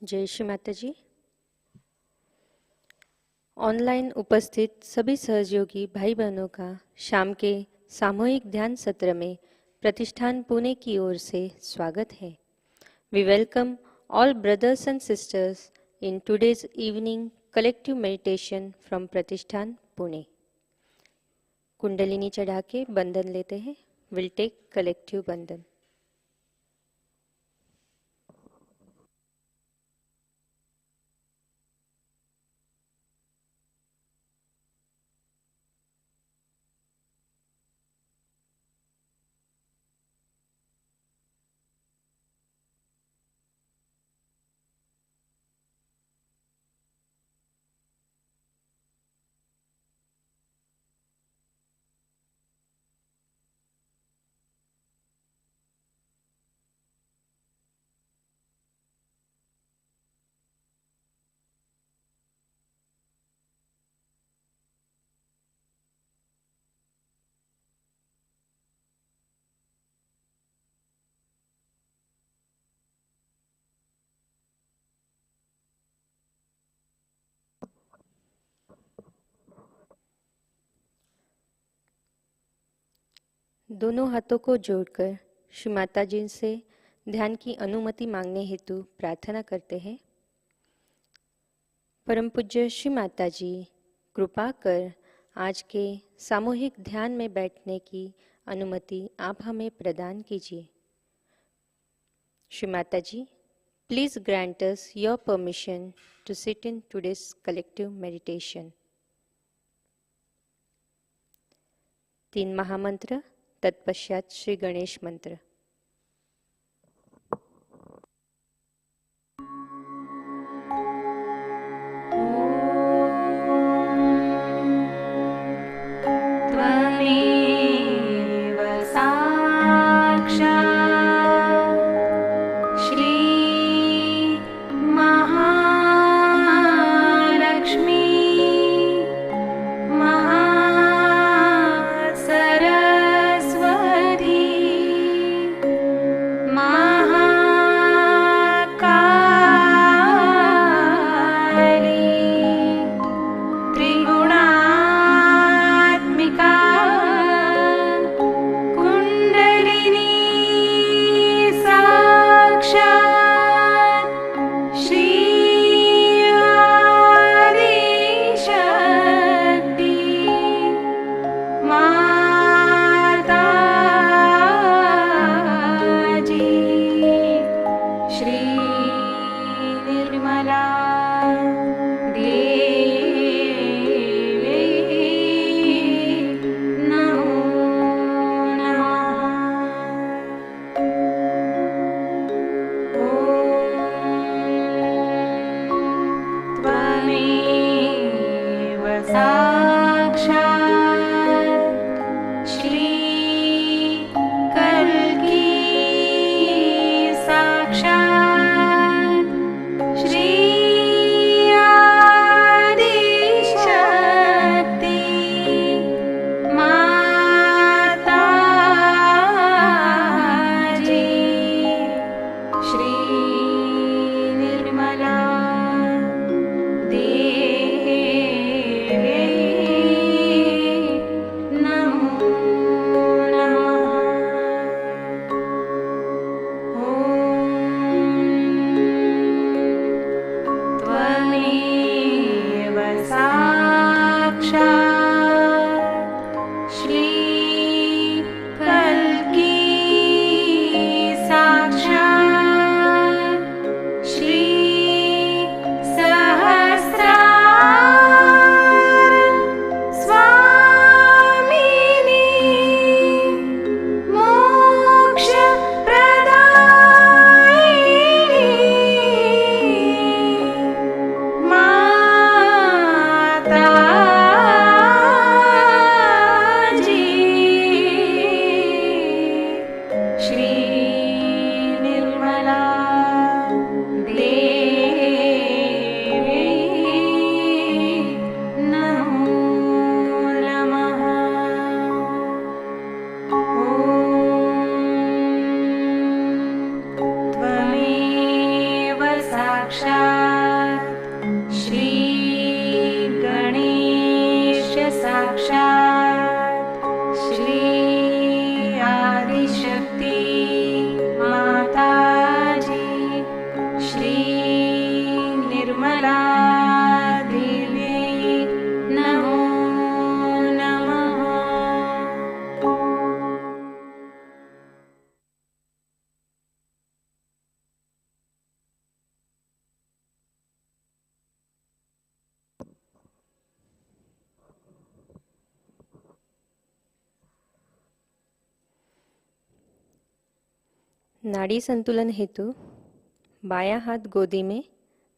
जय श्री माताजी। ऑनलाइन उपस्थित सभी सहयोगी भाई बहनों का शाम के सामूहिक ध्यान सत्र में प्रतिष्ठान पुणे की ओर से स्वागत है। We welcome all brothers and sisters in today's evening collective meditation from Pratishthan Pune. Kundalini चढ़ा के बंधन लेते हैं। विल टेक कलेक्टिव बंधन। दोनों हाथों को जोड़कर श्री माता जी से ध्यान की अनुमति मांगने हेतु प्रार्थना करते हैं। परम पूज्य श्री माता जी, कृपा कर आज के सामूहिक ध्यान में बैठने की अनुमति आप हमें प्रदान कीजिए। Shri Mata ji, please grant us your permission to sit in today's collective meditation. 3 महामंत्र, तत्पश्चात श्री गणेश मंत्र। त्वमेव साक्षात् श्री महालक्ष्मी महासरस्वती नाड़ी संतुलन हेतु बायां हाथ गोदी में,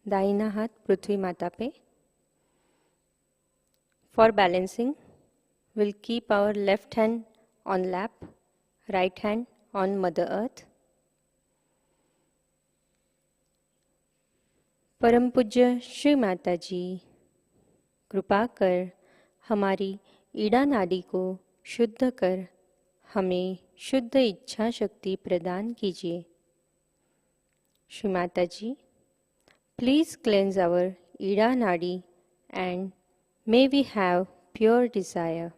दाहिना हाथ पृथ्वी माता पे. For balancing we'll keep our left hand on lap, right hand on Mother Earth. परम पूज्य श्री माता जी, कृपा कर हमारी ईड़ा नाड़ी को शुद्ध कर हमें शुद्ध इच्छा शक्ति प्रदान कीजिए. Shri Mata ji, please cleanse our Ida nadi and may we have pure desire.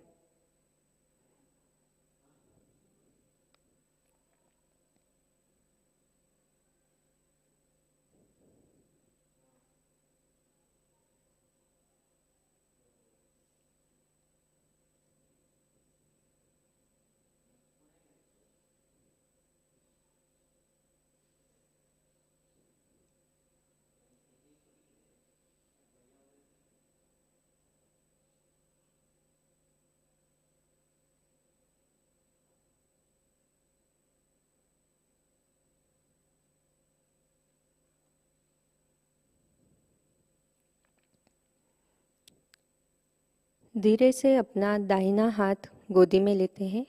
धीरे से अपना दाहिना हाथ गोदी में लेते हैं.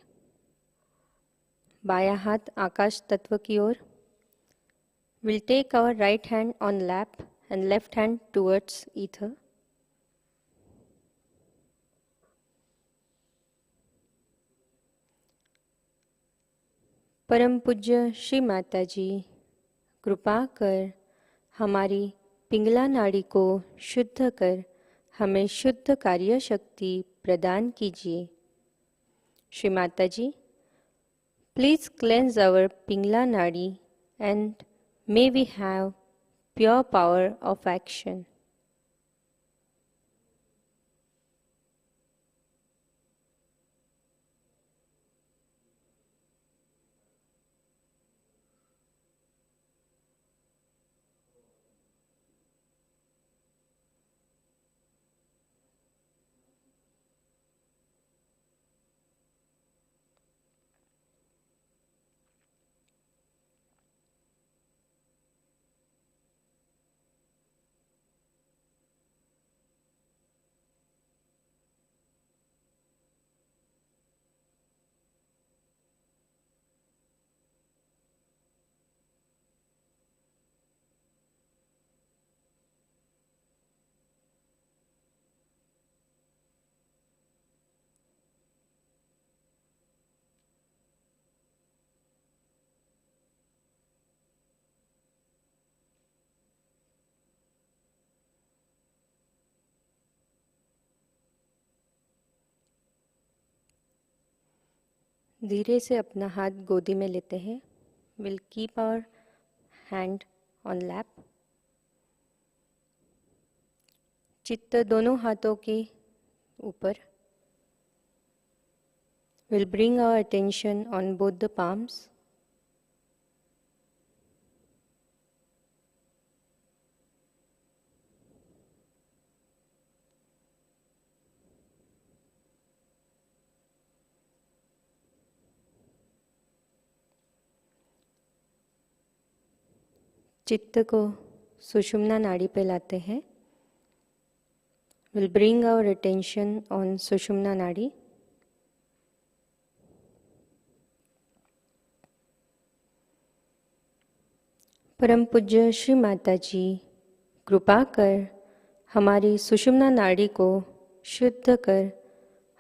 बायां हाथ आकाश तत्व की ओर. We'll take our right hand on lap and left hand towards ether. परम पूज्य श्री माता जी, कृपा कर हमारी पिंगला नाड़ी को शुद्ध कर हमें शुद्ध कार्य शक्ति प्रदान कीजिए. Shri Mata ji, please cleanse our Pingala nadi and may we have pure power of action. धीरे से अपना हाथ गोदी में लेते हैं. We'll keep our hand on lap. चित्त दोनों हाथों के ऊपर. We'll bring our attention on both the palms. चित्त को सुषुम्ना नाड़ी पे लाते हैं. We'll bring our attention on सुषुम्ना नाड़ी. परम पूज्य श्री माता जी, कृपा कर हमारी सुषुम्ना नाड़ी को शुद्ध कर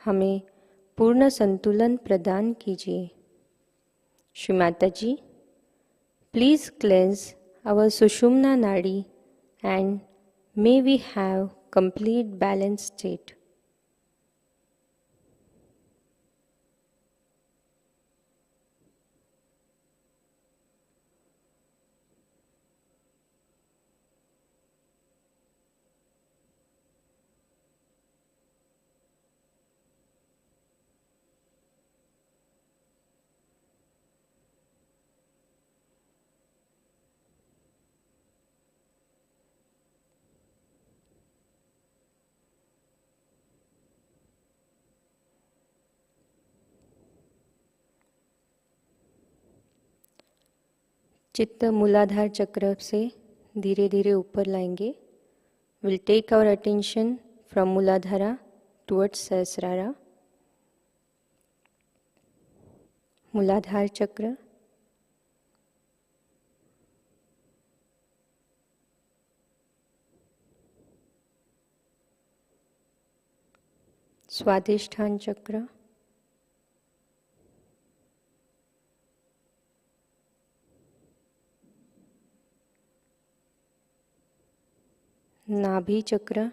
हमें पूर्ण संतुलन प्रदान कीजिए. Shri Mata ji, please cleanse our Sushumna Nadi and may we have complete balanced state. चित्त मूलाधार चक्र से धीरे धीरे ऊपर लाएंगे. Will take our attention from Muladhara towards Sahasrara. Muladhara chakra, स्वादिष्ठान चक्र, नाभि चक्र,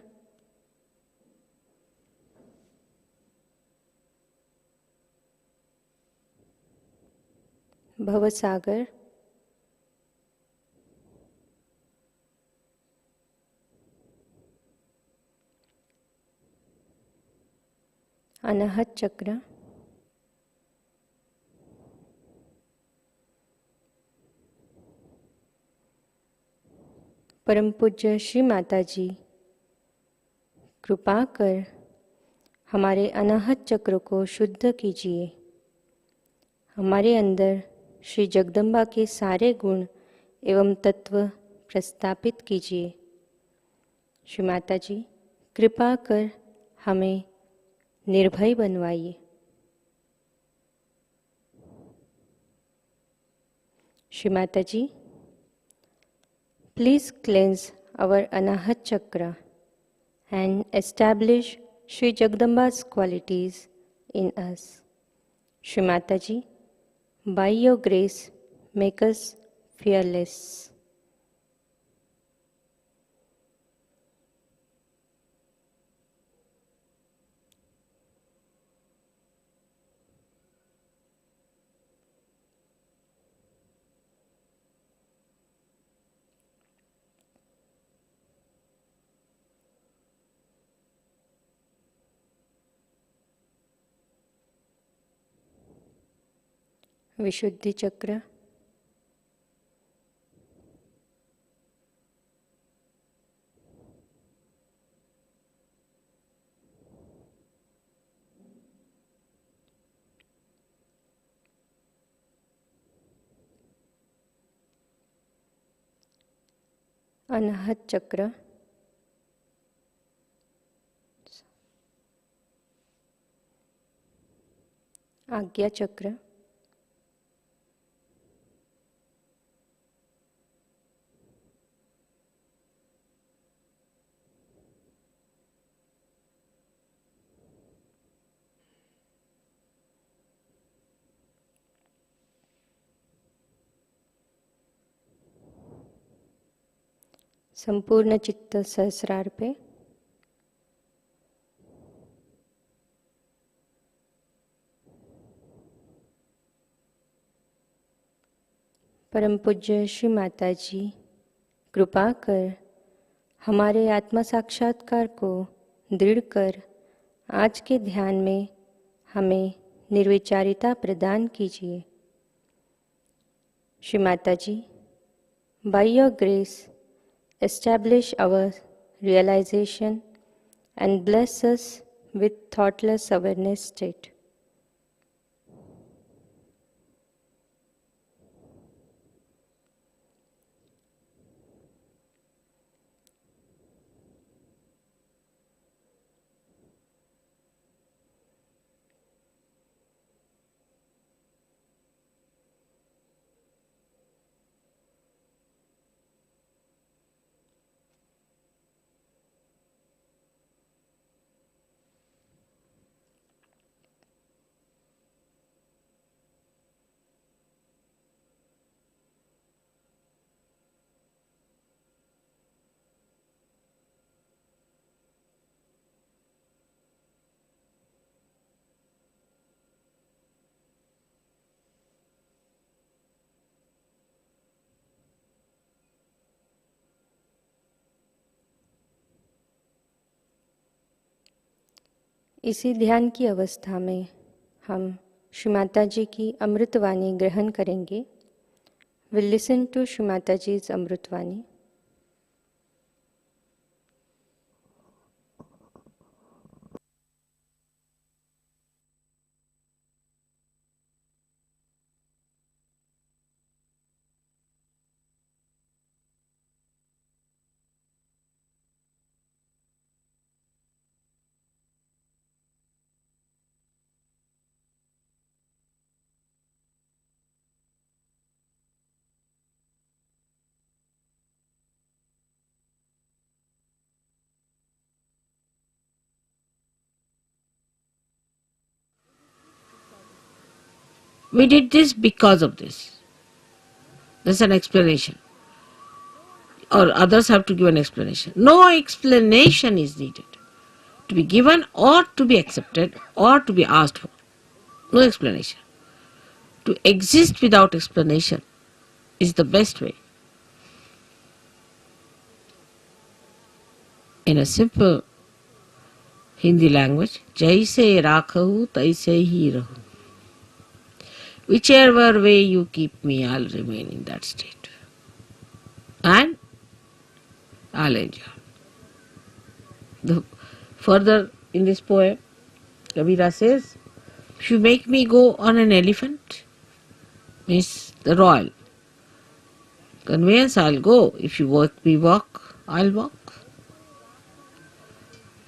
भवसागर, अनाहत चक्र, परम पूज्य श्री माताजी कृपा कर हमारे अनाहत चक्र को शुद्ध कीजिए. हमारे अंदर श्री जगदम्बा के सारे गुण एवं तत्व प्रस्थापित कीजिए. श्री माताजी कृपा कर हमें निर्भय बनवाइए. श्री माताजी please cleanse our Anahat chakra and establish Shri Jagdamba's qualities in us. Shri Mataji, by your grace, make us fearless. विशुद्धि चक्र, अनाहत चक्र, आज्ञा चक्र, संपूर्ण चित्त सहस्रार पे. परम पूज्य श्री माताजी कृपा कर हमारे आत्मा साक्षात्कार को दृढ़ कर आज के ध्यान में हमें निर्विचारिता प्रदान कीजिए. श्री माताजी, by your grace establish our realization and bless us with thoughtless awareness state. इसी ध्यान की अवस्था में हम श्री माताजी की अमृतवाणी ग्रहण करेंगे. Will listen to Shri Mataji's amritvani. We did this because of this. There's an explanation. Or others have to give an explanation. No explanation is needed to be given or to be accepted or to be asked for. No explanation. To exist without explanation is the best way. In a simple Hindi language, Jaise rakhahu taise hi rahu. Whichever way you keep me, I'll remain in that state. And I'll enjoy. Further in this poem, Kabira says, if you make me go on an elephant, means the royal conveyance, I'll go. If you make me walk, I'll walk.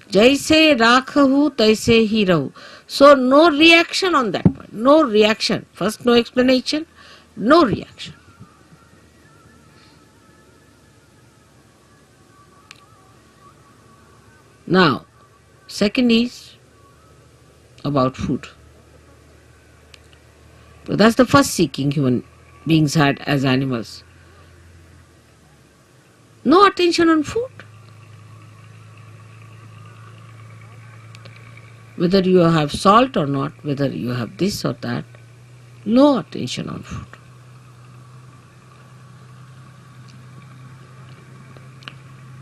Jaise rakhahu taise hi rahu. So no reaction on that point. No reaction. First no explanation, no reaction. Now, second is about food. So that's the first seeking human beings had as animals. No attention on food. Whether you have salt or not, whether you have this or that, no attention on food.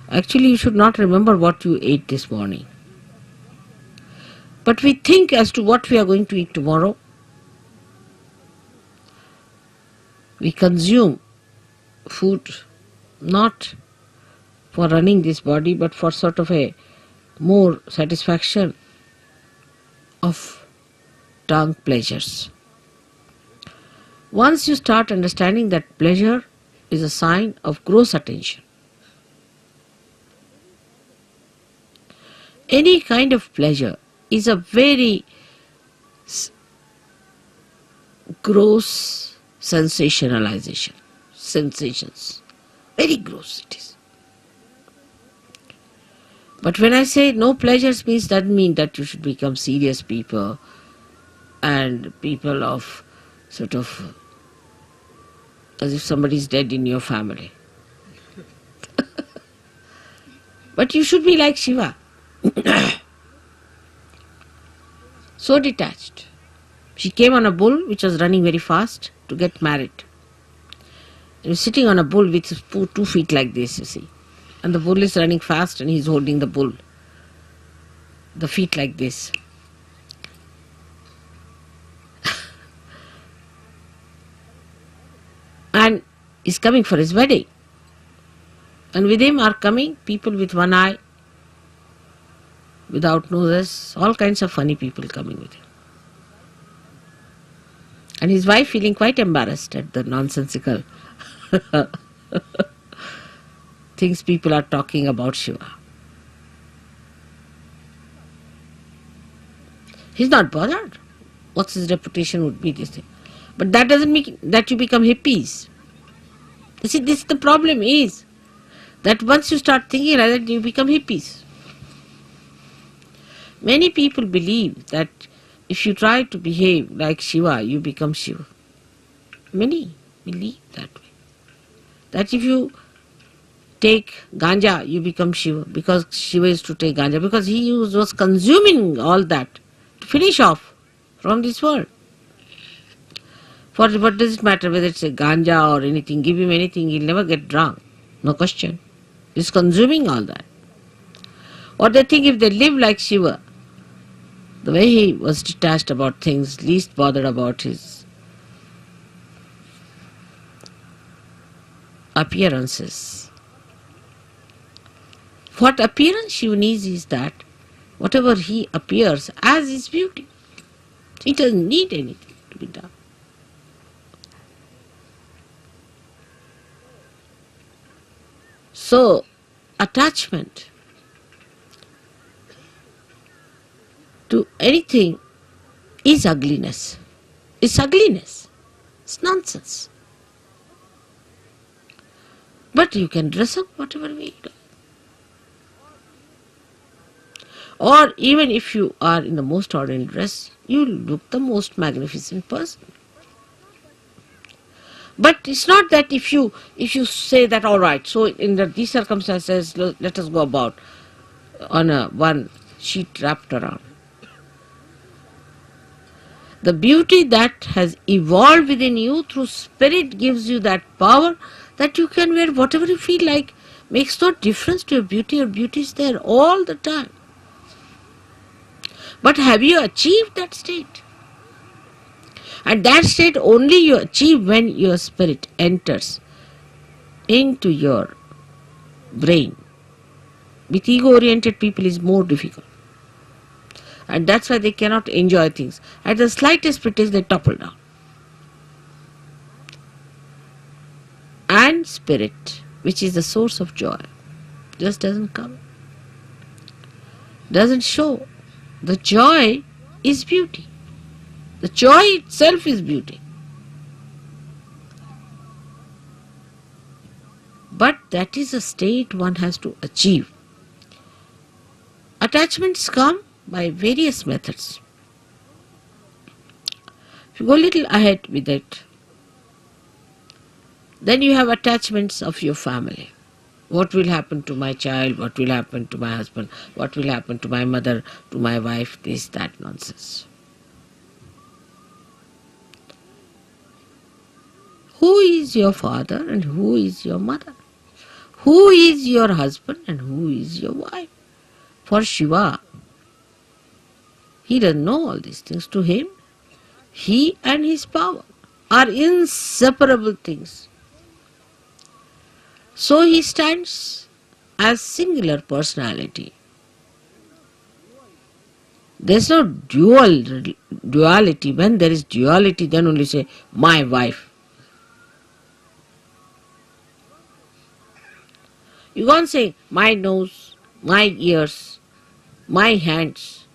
Actually, you should not remember what you ate this morning. But we think as to what we are going to eat tomorrow. We consume food not for running this body, but for sort of a more satisfaction of tongue pleasures. Once you start understanding that pleasure is a sign of gross attention, any kind of pleasure is a very gross sensationalization. Sensations. Very gross it is. But when I say no pleasures means, doesn't mean that you should become serious people and people of sort of as if somebody is dead in your family. But you should be like Shiva. So detached. She came on a bull which was running very fast to get married. He was sitting on a bull with 2 feet like this, you see. And the bull is running fast and he's holding the bull. The feet like this. And he's coming for his wedding. And with him are coming people with one eye, without noses, all kinds of funny people coming with him. And his wife feeling quite embarrassed at the nonsensical things people are talking about Shiva. He's not bothered. What's his reputation would be, this thing. But that doesn't mean that you become hippies. You see, this the problem is that once you start thinking like that, you become hippies. Many people believe that if you try to behave like Shiva, you become Shiva. Many believe that way. That if you take ganja, you become Shiva, because Shiva is to take ganja, because he was consuming all that to finish off from this world. For what does it matter whether it's a ganja or anything? Give him anything, he'll never get drunk. No question. He's consuming all that. Or they think if they live like Shiva, the way he was detached about things, least bothered about his appearances. What appearance Shiva needs is that whatever he appears as is beauty. He doesn't need anything to be done. So, attachment to anything is ugliness. It's ugliness. It's nonsense. But you can dress up whatever way you like. Or even if you are in the most ordinary dress, you look the most magnificent person. But it's not that if you say that, all right, so in these circumstances, let us go about on one sheet wrapped around. The beauty that has evolved within you through spirit gives you that power that you can wear whatever you feel like. Makes no difference to your beauty. Your beauty is there all the time. But have you achieved that state? And that state only you achieve when your spirit enters into your brain. With ego-oriented people is more difficult. And that's why they cannot enjoy things. At the slightest pretext, they topple down. And spirit, which is the source of joy, just doesn't come. Doesn't show. The joy is beauty. The joy itself is beauty. But that is a state one has to achieve. Attachments come by various methods. If you go a little ahead with it, then you have attachments of your family. What will happen to my child? What will happen to my husband? What will happen to my mother, to my wife? This, that nonsense. Who is your father and who is your mother? Who is your husband and who is your wife? For Shiva, he doesn't know all these things. To him, he and his power are inseparable things. So he stands as singular personality. There's no duality. When there is duality, then only say, my wife. You can't say, my nose, my ears, my hands,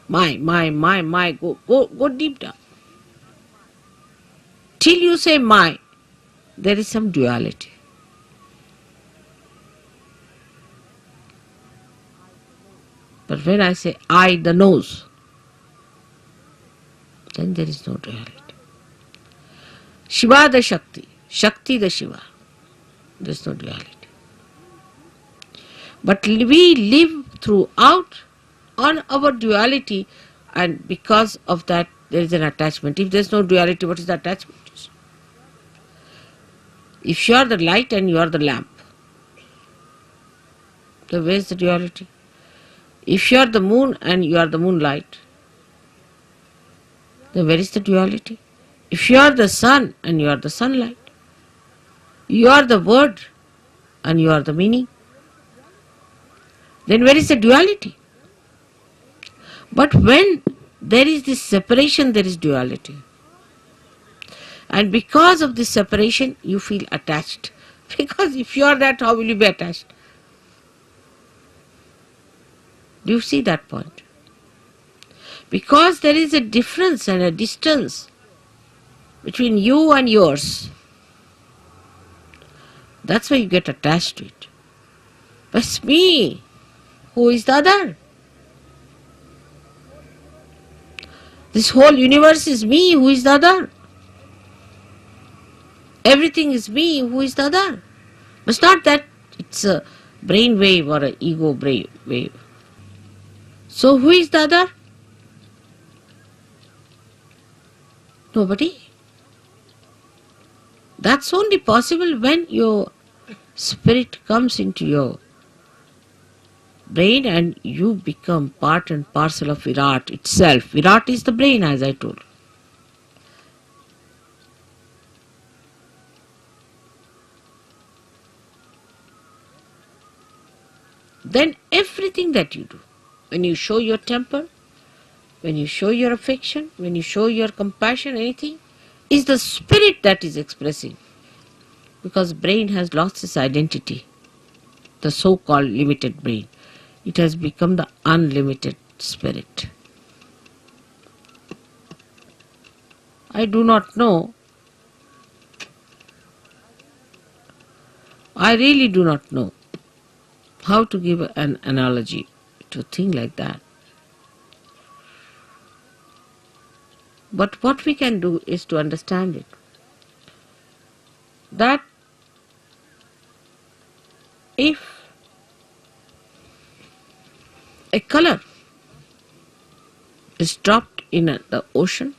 my, go deep down. Till you say my, there is some duality. But when I say I, the nose, then there is no duality. Shiva the Shakti, Shakti the Shiva, there is no duality. But we live throughout on our duality, and because of that there is an attachment. If there is no duality, what is the attachment? If you are the light and you are the lamp, then where is the duality? If you are the moon and you are the moonlight, then where is the duality? If you are the sun and you are the sunlight, you are the word and you are the meaning, then where is the duality? But when there is this separation, there is duality. And because of this separation, you feel attached. Because if you are that, how will you be attached? Do you see that point? Because there is a difference and a distance between you and yours. That's why you get attached to it. But it's me. Who is the other? This whole universe is me. Who is the other? Everything is me. Who is the other? But it's not that it's a brain wave or an ego brain wave. So who is the other? Nobody. That's only possible when your spirit comes into your brain and you become part and parcel of Virat itself. Virat is the brain, as I told. Then everything that you do, when you show your temper, when you show your affection, when you show your compassion, anything, is the spirit that is expressing. Because brain has lost its identity, the so-called limited brain. It has become the unlimited spirit. I do not know. I really do not know how to give an analogy to a thing like that. But what we can do is to understand it. That if a color is dropped in the ocean,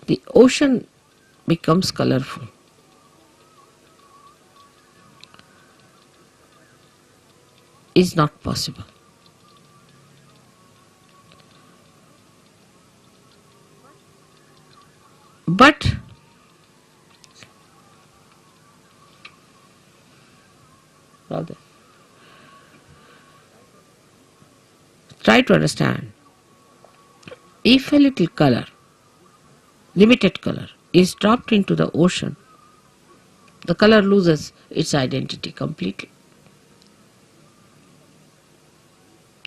the ocean becomes colorful. Is not possible. But rather, try to understand, if a little color, limited color, is dropped into the ocean, the color loses its identity completely.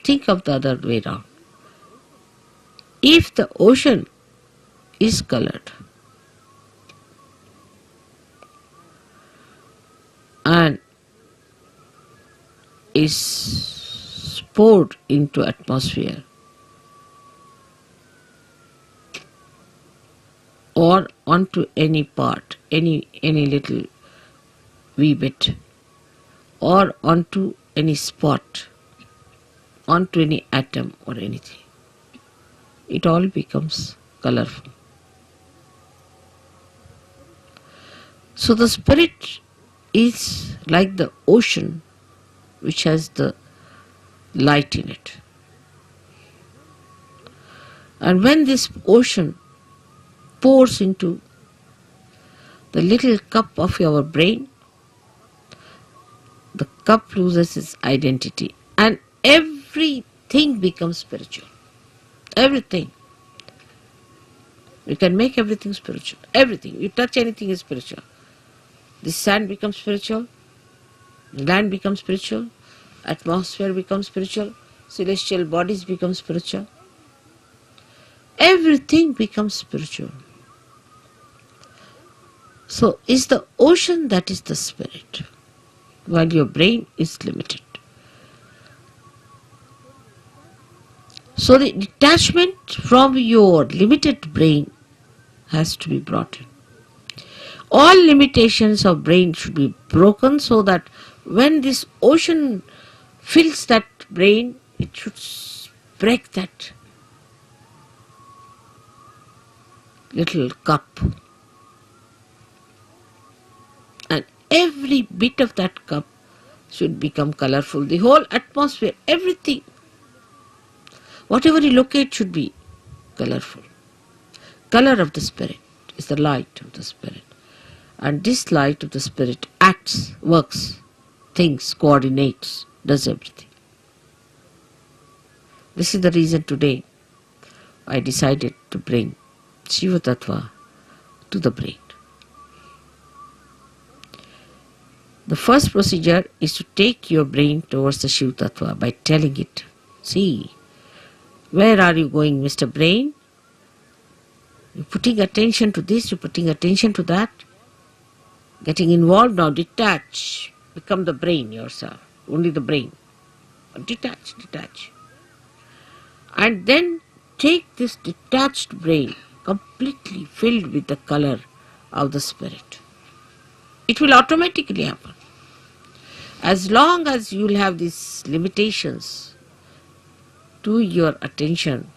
Think of the other way around. If the ocean is colored and is poured into atmosphere or onto any part, any little wee bit, or onto any spot, onto any atom or anything, it all becomes colorful. So the spirit is like the ocean which has the light in it. And when this ocean pours into the little cup of your brain, the cup loses its identity and everything becomes spiritual. Everything. You can make everything spiritual. Everything. You touch anything is spiritual. The sand becomes spiritual, land becomes spiritual, atmosphere becomes spiritual, celestial bodies become spiritual. Everything becomes spiritual. So is the ocean that is the spirit, while your brain is limited. So the detachment from your limited brain has to be brought in. All limitations of brain should be broken so that when this ocean fills that brain, it should break that little cup. And every bit of that cup should become colorful. The whole atmosphere, everything, whatever you locate should be colorful. Color of the spirit is the light of the spirit. And this light of the spirit acts, works, thinks, coordinates, does everything. This is the reason today I decided to bring Shiva Tattva to the brain. The first procedure is to take your brain towards the Shiva Tattva by telling it, see, where are you going, Mr. Brain? You're putting attention to this, you're putting attention to that. Getting involved now, detach. Become the brain yourself, only the brain. Detach. And then take this detached brain, completely filled with the color of the spirit. It will automatically happen. As long as you will have these limitations to your attention,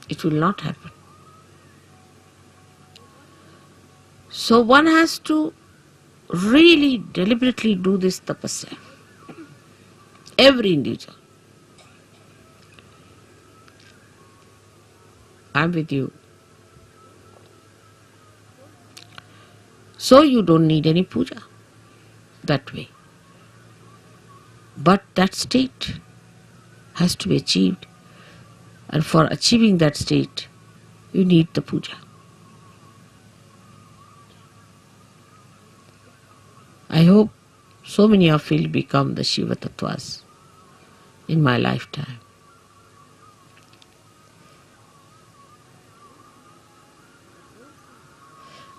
it will not happen. So one has to really deliberately do this tapasya. Every individual. I am with you. So you don't need any puja that way. But that state has to be achieved. And for achieving that state, you need the puja. I hope so many of you will become the Shiva Tattvas in my lifetime.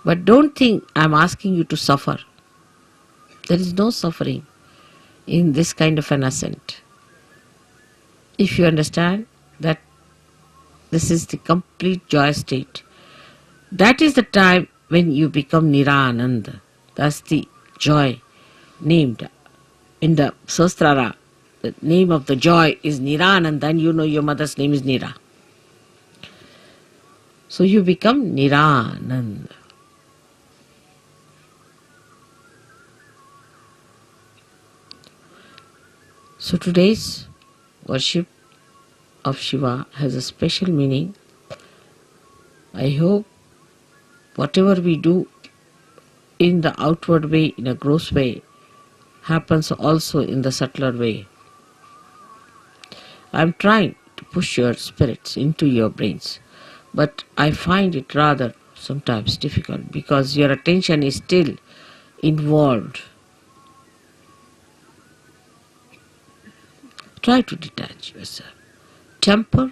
But don't think I'm asking you to suffer. There is no suffering in this kind of an ascent. If you understand that this is the complete joy state, that is the time when you become Nirananda. That's the joy named in the Sastrara. The name of the joy is Nirananda, and you know your mother's name is Nira. So you become Nirananda. So today's worship of Shiva has a special meaning. I hope whatever we do in the outward way, in a gross way, happens also in the subtler way. I am trying to push your spirits into your brains, but I find it rather sometimes difficult because your attention is still involved. Try to detach yourself. Temper,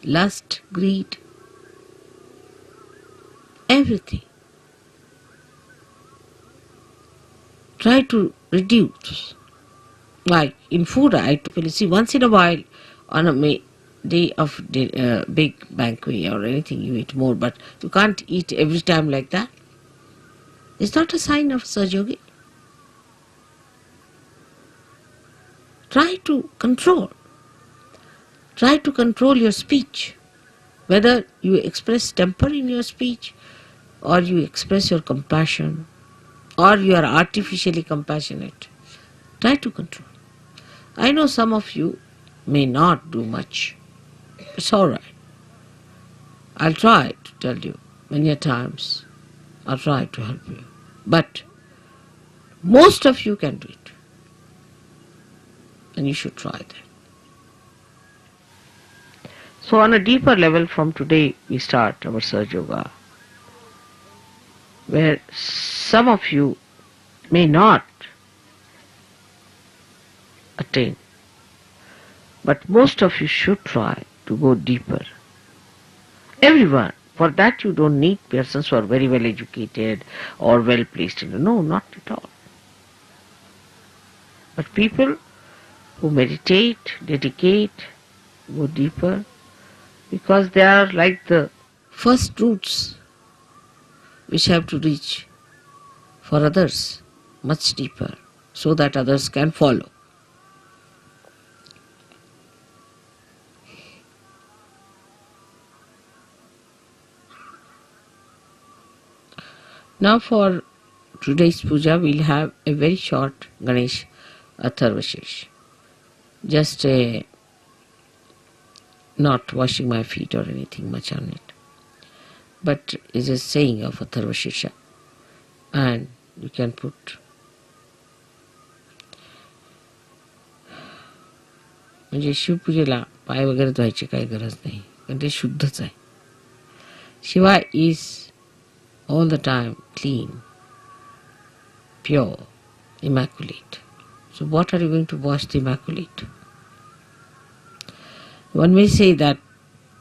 lust, greed, everything. Try to reduce. Like in food, I typically see once in a while on a day of big banquet or anything, you eat more, but you can't eat every time like that. It's not a sign of Sahaja. Try to control. Try to control your speech. Whether you express temper in your speech, or you express your compassion, or you are artificially compassionate. Try to control. I know some of you may not do much. It's all right. I'll try to tell you many a times. I'll try to help you. But most of you can do it. And you should try that. So on a deeper level from today we start our Sahaja Yoga, where some of you may not attain, but most of you should try to go deeper. Everyone. For that you don't need persons who are very well educated or well placed. No, not at all. But people who meditate, dedicate, go deeper, because they are like the first roots which have to reach for others much deeper, so that others can follow. Now for today's puja, we'll have a very short Ganesh Atharvashesh. Just not washing my feet or anything much on it, but is a saying of Atharvashesha, and you can put म्हणजे शिवपूजेला पाय वगैरे धुवायची काही गरज नाही, कारण ते शुद्धच आहे. Shiva is all the time clean, pure, immaculate. So what are you going to wash the immaculate? One may say that,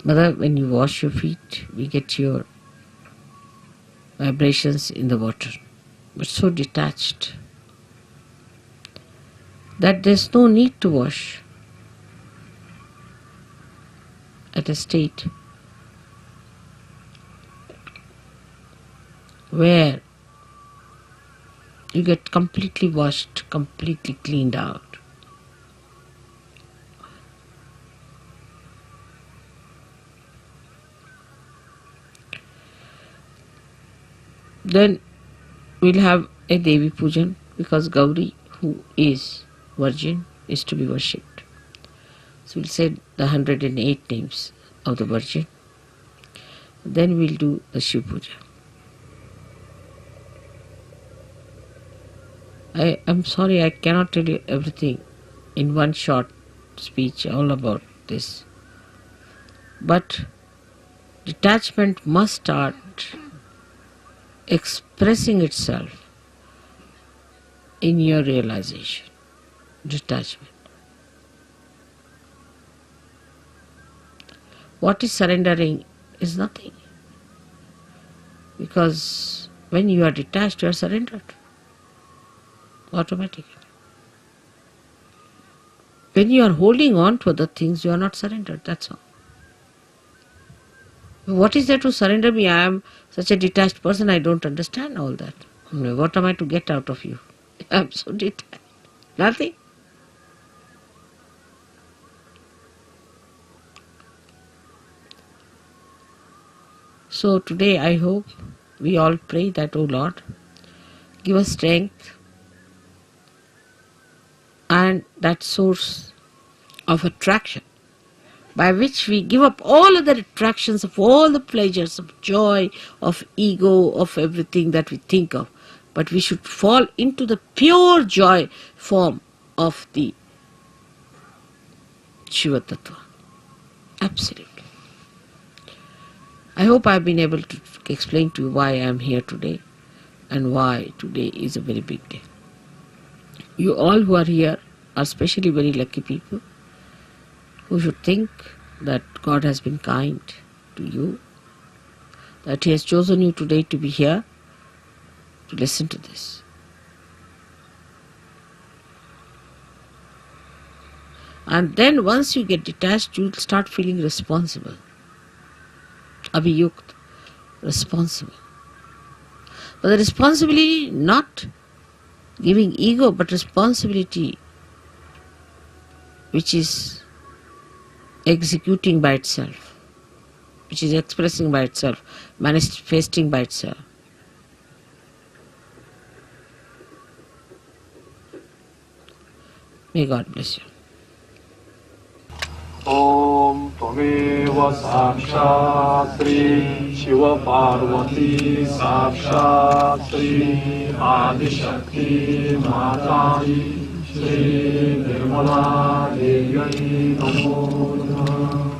Mother, when you wash your feet, we get your vibrations in the water, but so detached that there's no need to wash at a state where you get completely washed, completely cleaned out. Then we'll have a Devi Pujan, because Gauri, who is virgin, is to be worshipped. So we'll say the 108 names of the Virgin. Then we'll do the Shiv Puja. I'm sorry, I cannot tell you everything in one short speech all about this. But detachment must start expressing itself in your realization. Detachment. What is surrendering is nothing. Because when you are detached, you are surrendered. automatically. When you are holding on to other things, you are not surrendered, that's all. What is there to surrender me? I am such a detached person, I don't understand all that. What am I to get out of you? I am so detached. Nothing. So today I hope we all pray that, O Lord, give us strength and that source of attraction by which we give up all other attractions of all the pleasures of joy, of ego, of everything that we think of. But we should fall into the pure joy form of the Shiva Tattva. Absolutely. I hope I have been able to explain to you why I am here today and why today is a very big day. You all who are here are especially very lucky people who should think that God has been kind to you, that He has chosen you today to be here to listen to this. And then once you get detached, you'll start feeling responsible. Abhiyukt, responsible. But the responsibility, not giving ego, but responsibility which is executing by itself, which is expressing by itself, manifesting by itself. May God bless you. ॐ त्वमेव साक्षात् श्री शिवपार्वती साक्षात् श्री आदिशक्ति माताजी श्री निर्मला देव्यै नमो नमः।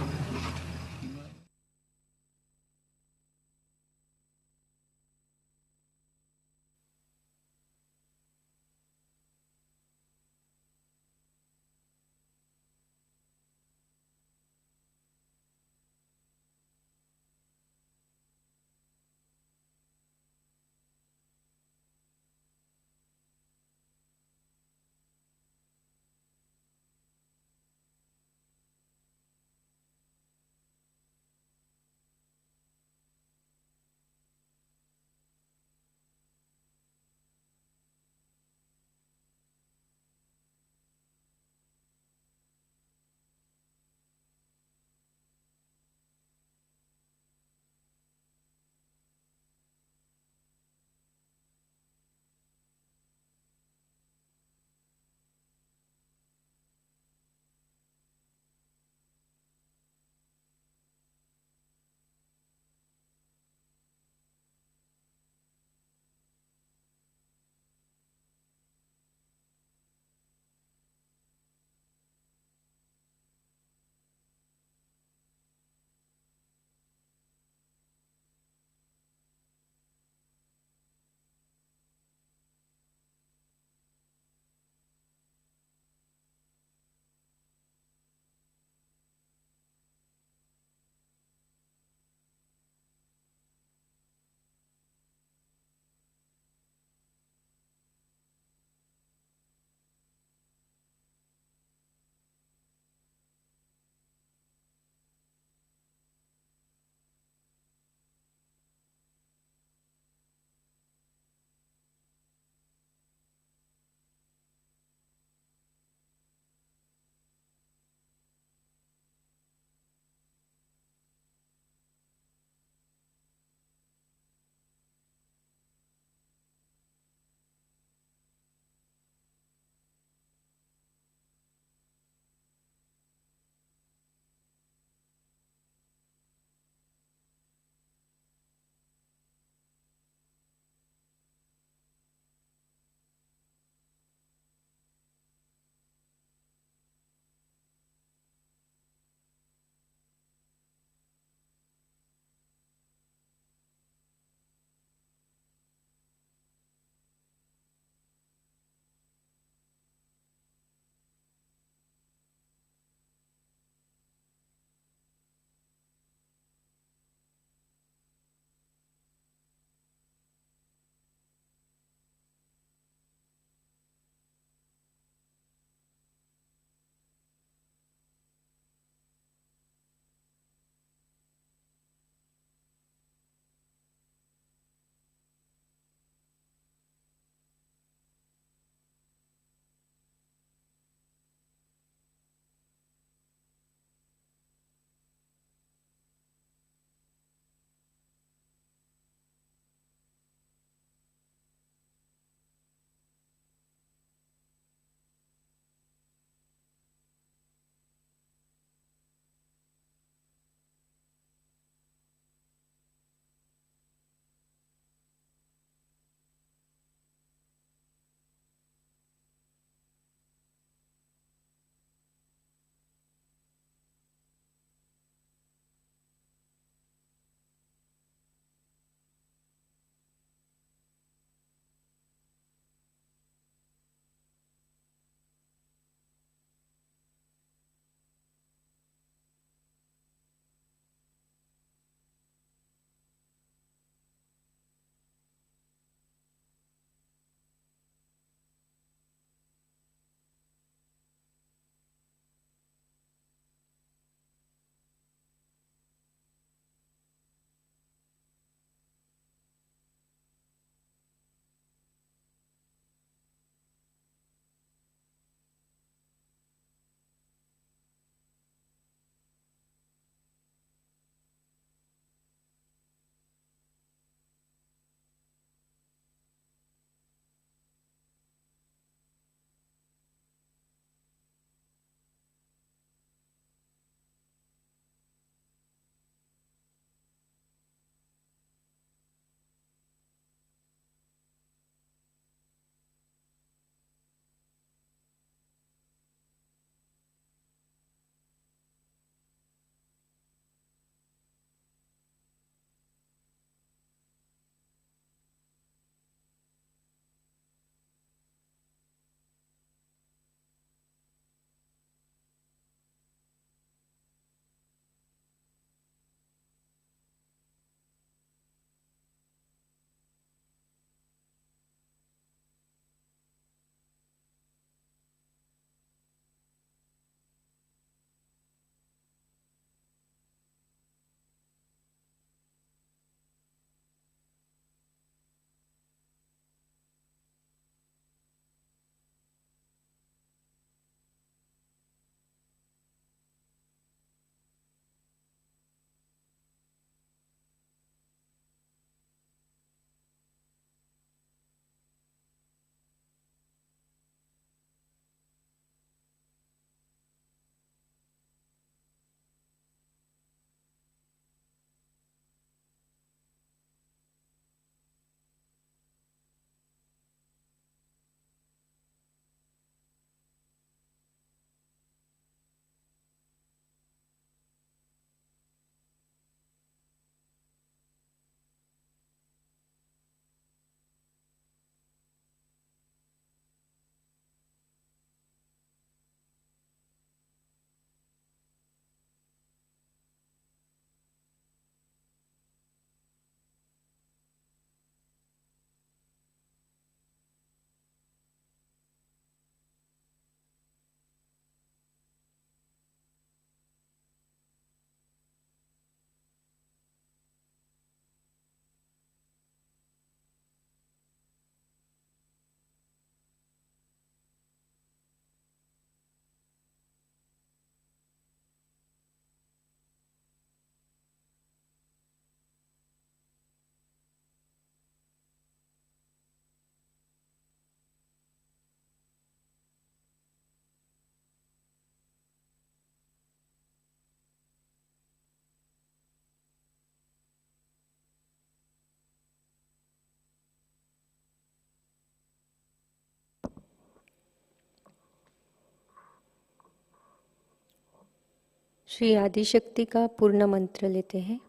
श्री आदिशक्ति का पूर्ण मंत्र लेते हैं।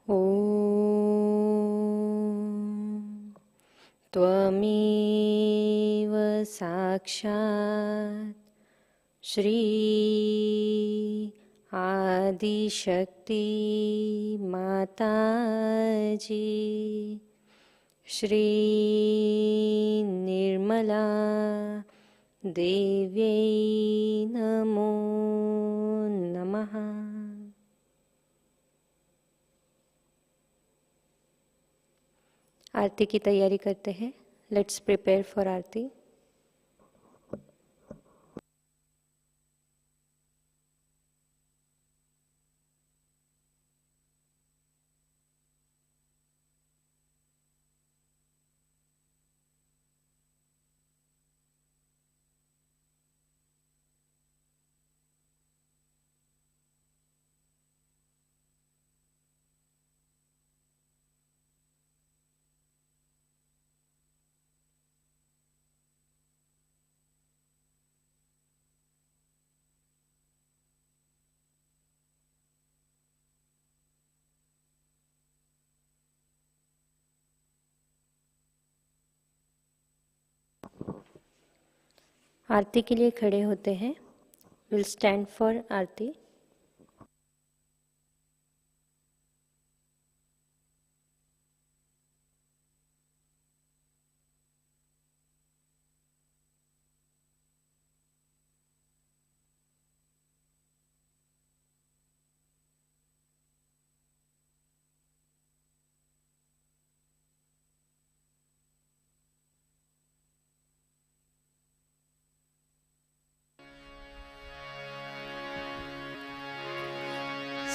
ओम त्वमेव साक्षात् श्री आदिशक्ति माताजी श्री निर्मला देव्यै नमो नमः। आरती की तैयारी करते हैं। लेट्स प्रिपेयर फॉर आरती। आरती के लिए खड़े होते हैं। विल स्टैंड फॉर आरती।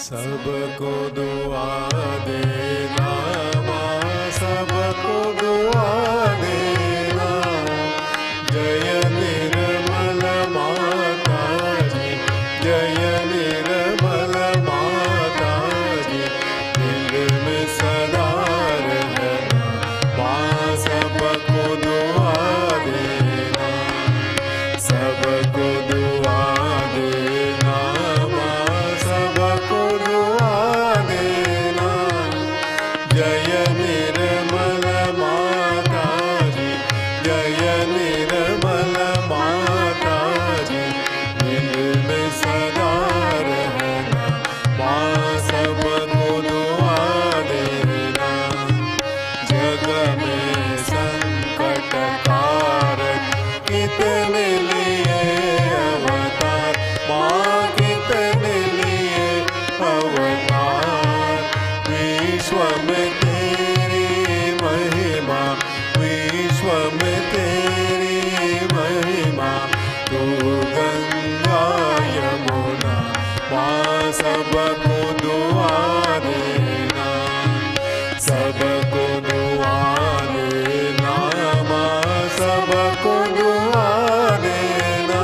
सबको दुआ देना माँ, सबको दुआ देना। जय निर्मल माता जी, जय निर्मल माता जी। दिल में सदा रहना माँ, सबको दुआ देना, सबको दुआ देना माँ, सबको दुआ देना। जय निर्मल माता जी, जय निर्मल माता जी। दिल में सदा रहना माँ, सबको दुआ देना। जग में संकट कारक कितने लिए अवतार माँ, कितने लिए अवतार। विश्व में तेरी महिमा, विश्व में तेरी महिमा। तू गंगा यमुना माँ, सबको दुआ देना, सबको दुआ देना माँ, सबको दुआ देना।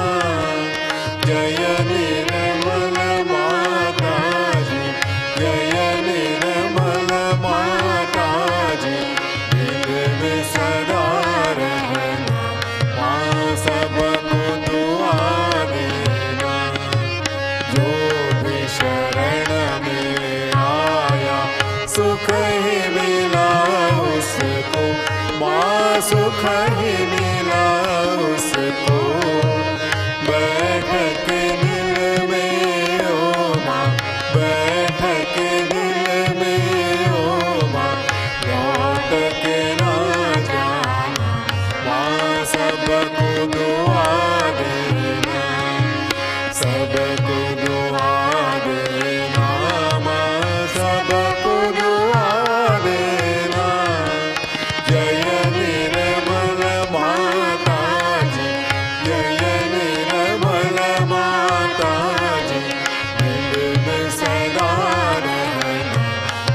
जय निर्मल माता जी, जय निर्मल माता जी। दिल में सदा रहना माँ, सबको दुआ देना। जो भी शरण में आया सुख ही मिला उसको माँ, सुख ही मिला उसको। बैठ के दिल में ओ माँ, बैठ के दिल में ओ माँ। लौट के ना जाना माँ, सबको दुआ देना, सबको दुआ देना माँ, सबको दुआ देना। जय निर्मल माता जी, जय निर्मल माता जी। दिल में सदा रहना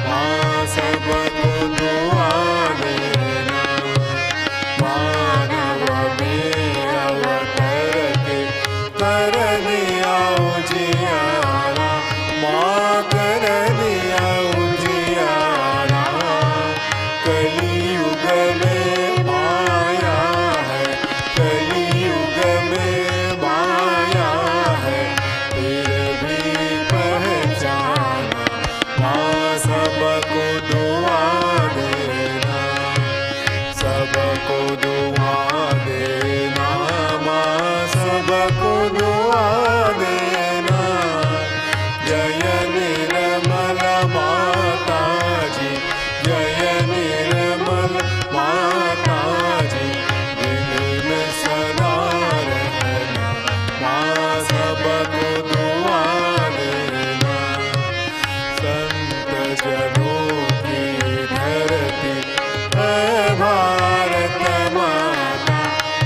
माँ, सबको दुआ देना। मानव में अवतर के कर दिया उजियारा माँ, कर दिया उजियारा। कलियुग में माया है, कलियुग में माया है। दुआ देना। जय निर्मल माता जी, जय निर्मल माता जी, दिल में सदा रहना माँ सबको दुआ देना। संत जनों की धरती है भारत माता,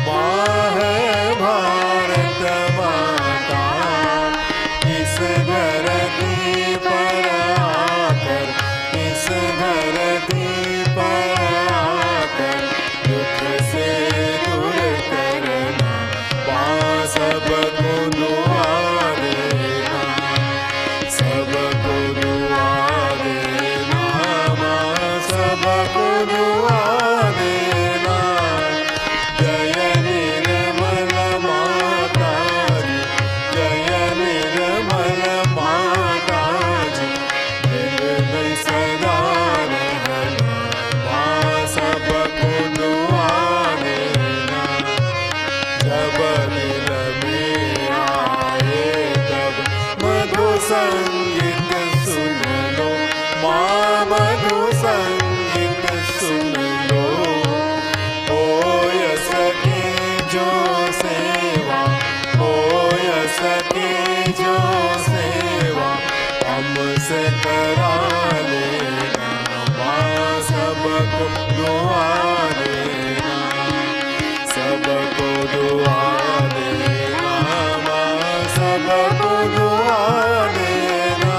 माँ है भारत माता। इस धरती पर आकर, इस धरती पर आकर दुख से दूर करना माँ सबको दुआ देना। सबको दुआ देना माँ सबको दुआ देना। जय निर्मल माता जी, जय निर्मल माता जी, दिल में सदा रहना माँ सबको दुआ देना। जब दिल में आए तब मधु संगीत सुन लो माँ, मधु संगीत सुन लो। हो सके जो सेवा, हो सके जो सेवा हमसे करा लेना माँ सबको दुआ देना। सबको दुआ देना माँ सबको दुआ देना।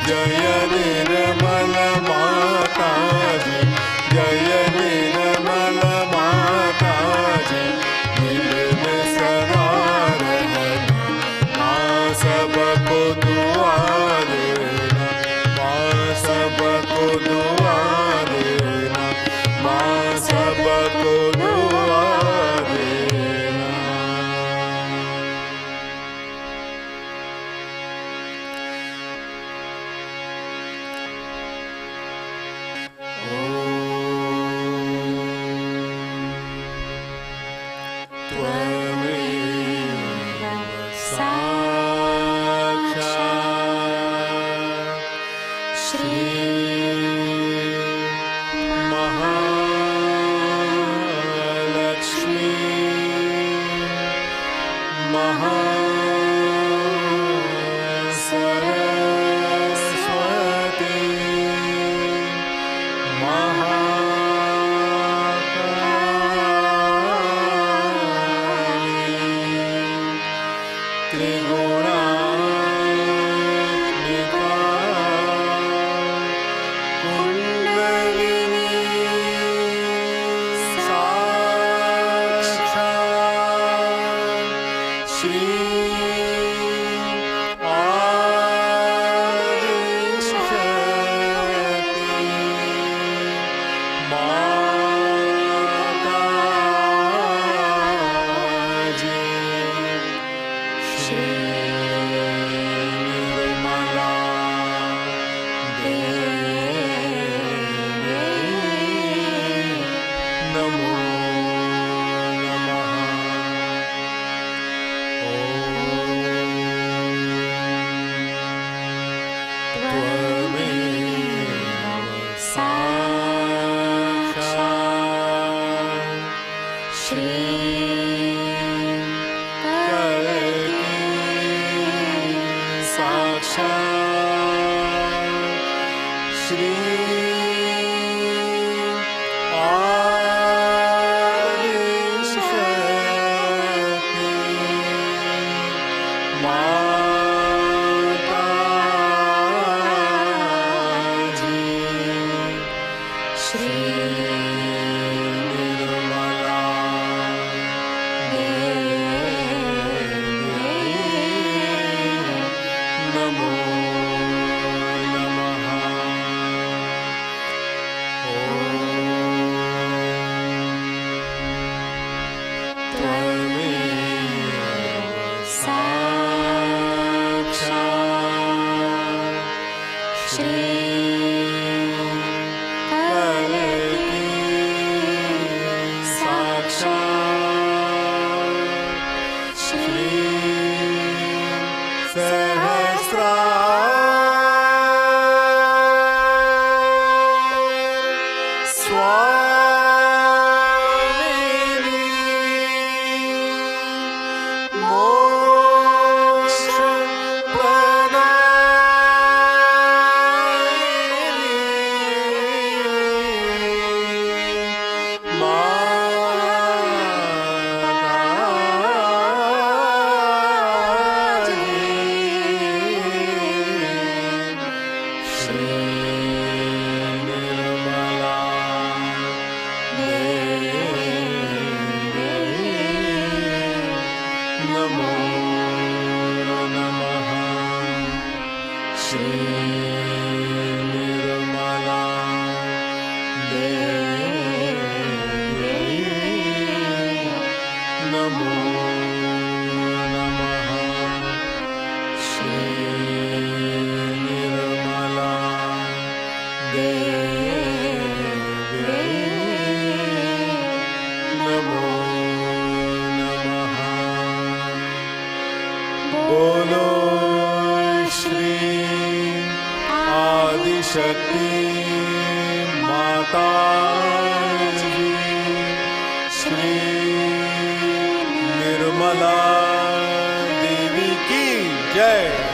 जय निर्मल माता जी, जय निर्मल माता जी, दिल में सदा रहना माँ सबको दुआ देना। माँ सबको दुआ देना, माँ सबको दुआ देना। त्वमेव साक्षात् श्री महालक्ष्मी महासरस्वती महाकाली त्रिगुणात्मिका कुंडलिनी साक्षात् श्री आदिशक्ति माताजी। श्री निर्मला देवी नमो नमः। त्वमेव साक्षात् श्री साक्षात् श्री आदिशक्ति माताजी। श्री निर्मला त्वमेव साक्षात् बोलो श्री आदिशक्ति माता जी, श्री निर्मला देवी की जय।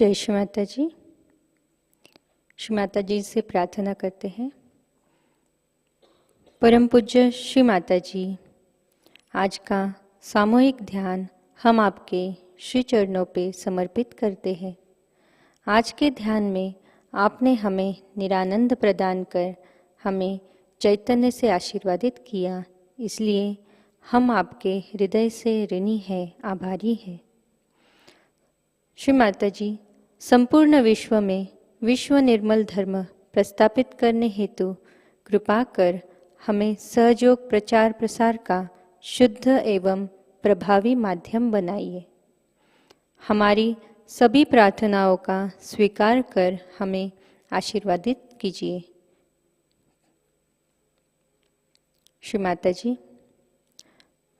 जय श्री माता जी। श्री माता जी से प्रार्थना करते हैं। परम पूज्य श्री माता जी, आज का सामूहिक ध्यान हम आपके श्री चरणों पे समर्पित करते हैं। आज के ध्यान में आपने हमें निरानंद प्रदान कर हमें चैतन्य से आशीर्वादित किया, इसलिए हम आपके हृदय से ऋणी हैं, आभारी हैं। श्री माता जी, संपूर्ण विश्व में विश्व निर्मल धर्म प्रस्थापित करने हेतु कृपा कर हमें सहयोग प्रचार प्रसार का शुद्ध एवं प्रभावी माध्यम बनाइए। हमारी सभी प्रार्थनाओं का स्वीकार कर हमें आशीर्वादित कीजिए। श्री माता जी,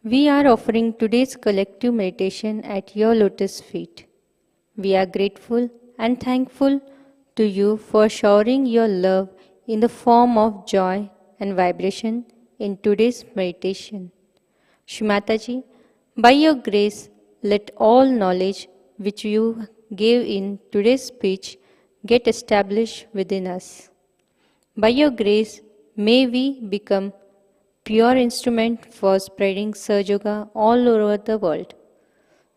we are offering today's collective meditation at your lotus feet. We are grateful and thankful to you for showering your love in the form of joy and vibration in today's meditation. Shri Mataji, by your grace, let all knowledge which you gave in today's speech get established within us. By your grace, may we become pure instrument for spreading Sahaja all over the world.